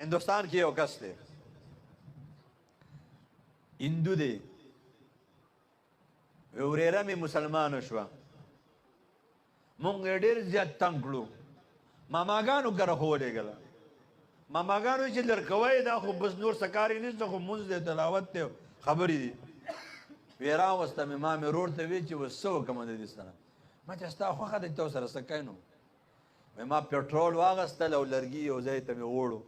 هندوستان کې یو کس دی هندو دی ورېره مې مسلمانه شوه مونږ یې ډېر زیات تنګ کړو ماماګانو کره خو ولېږله ماماګانو چې لرکوی دا خو بس نور څه کار یې نشته خو مونځ دی تلاوت دی خبرې دي وی راوسته مې ما مې ورور ته وی چې اوس څه وکړم د دې سره ما چې ستا خوښه ده چې تا سره څه کوې نو ما پټرول واغستل او لرګي یو ځای ته مې وړو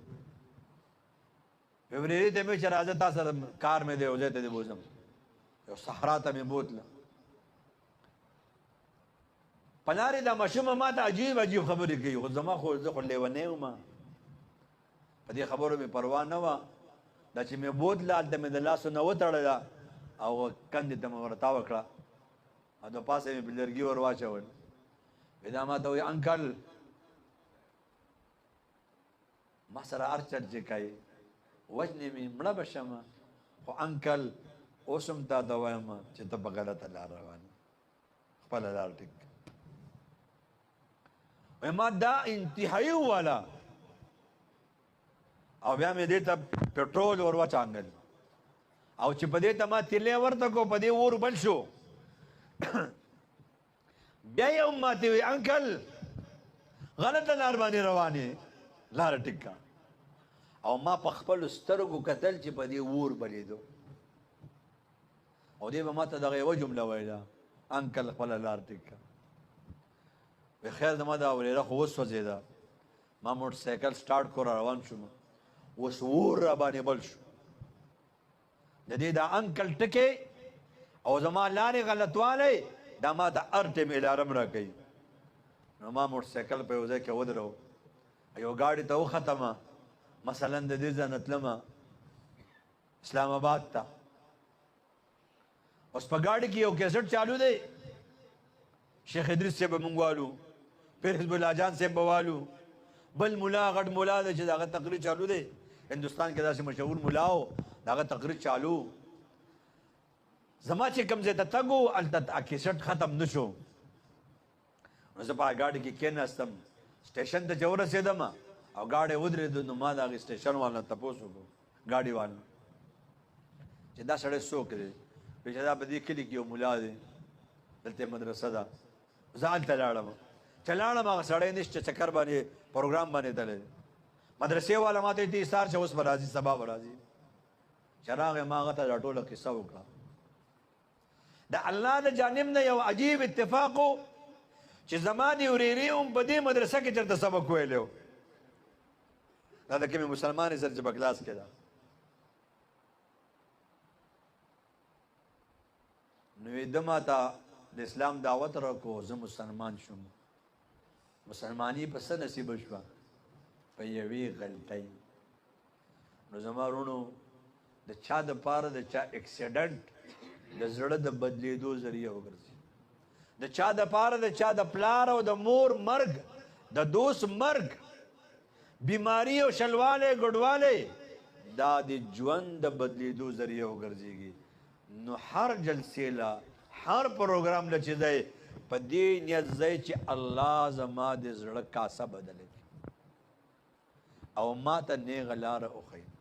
ورېرې ته مې چې راځه تا سره کار مې دی یو ځای ته دې بوځم یو صحرا ته مې بوتله په لارې دا ماشومه ما ته عجیب عجیب خبرې کوي خو زما خو زه خو لیونی وم په دې خبرو مې پروا نه وه دا چې مې بوتله هلته مې د لاسو نه وتړله او کندې ته مې ورتاوه کړه او د پاسه مې په لرګي ور واچول وی دا ما ته وایي انکل ما سره هر چل چې کوي وژنې مې مړه به شمه خو انکل اوس هم تا ته وایم چې ته په غلطه لار روان خپله لار ټیک وایي ما دا انتهایي وواله او بیا مې دې ته پټرول ور واچانګل او چې په دې ته ما تیلی ورته کو په دې اور بل شو بیا یې هم ماته وی انکل غلطه لار باندې روانې لاره ټیک کا او ما په خپلو سترګو کتل چې په دې اور بلیدو او دې به ما ته دغه یوه جمله ویله انکل خپله لار ټیک کا وی خیر زما دا ورېره خو وسوځېده ما موټر سایکل سټارټ کړو روان شوم اوس اور را باندې بل شو د دې دا انکل ټکې او زما لارې غلطوالی دا ما ته هر ټیم الارم را کوي نو ما موټر سایکل په یو ځای کې ودرو یو ګاډي ته وختمه مثلا د دې ځای نه تلمه اسلام آباد ته اوس په ګاډي کې یو کیسټ چالو دی شیخ ادریس صاحب به مونږ والو پیر حزب الله جان صاحب به والو بل ملا غټ ملا دی چې د هغه تقریر چالو دی هندوستان کې داسې مشهور ملا و د هغه تقریر چالو زما چې کوم ځای ته تګ و هلته کیسټ ختم نه شو نو زه په هغه ګاډي کې کېناستم سټیشن ته چې ورسېدم او ګاډی ودرېده نو ما د هغې سټیشن وال نه تپوس وکړو ګاډي وال چې دا سړی څوک دی وایي چې دا په دې کلي کې یو ملا دی دلته مدرسه ده زه هلته لاړم چې لاړم هغه سړی نشته چکر باندې پروګرام باندې تللی مدرسې والا ما ته یې ایثار چې اوس به راځي سبا به راځي چې راغی ما هغه ته دا ټوله قصه وکړه د الله د جانب نه یو عجیب اتفاق و چې زما د ورېرې هم په دې مدرسه کې چېرته سبق ویلی و دا د کومې مسلمانې سره چې په کلاس کې ده نو یې ده ما ته د اسلام دعوت راکړو زه مسلمان شوم مسلمانی په څه نصیبه شوه په یوې غلطۍ نو زما وروڼو د چا دپاره د چا اکسیډنټ د زړه د بدلېدو ذریعه وګرځي د چا دپاره د چا د پلار او د مور مرګ د دوست مرګ بیماری او شلوالی ګډوالی دا د ژوند د بدلېدو ذریعه وګرځېږي نو هر جلسې له هر پروګرام له چې دی په دې نیت ځای چې الله زما د زړه کاسه بدله کړي او ما ته نیغه لاره وښیي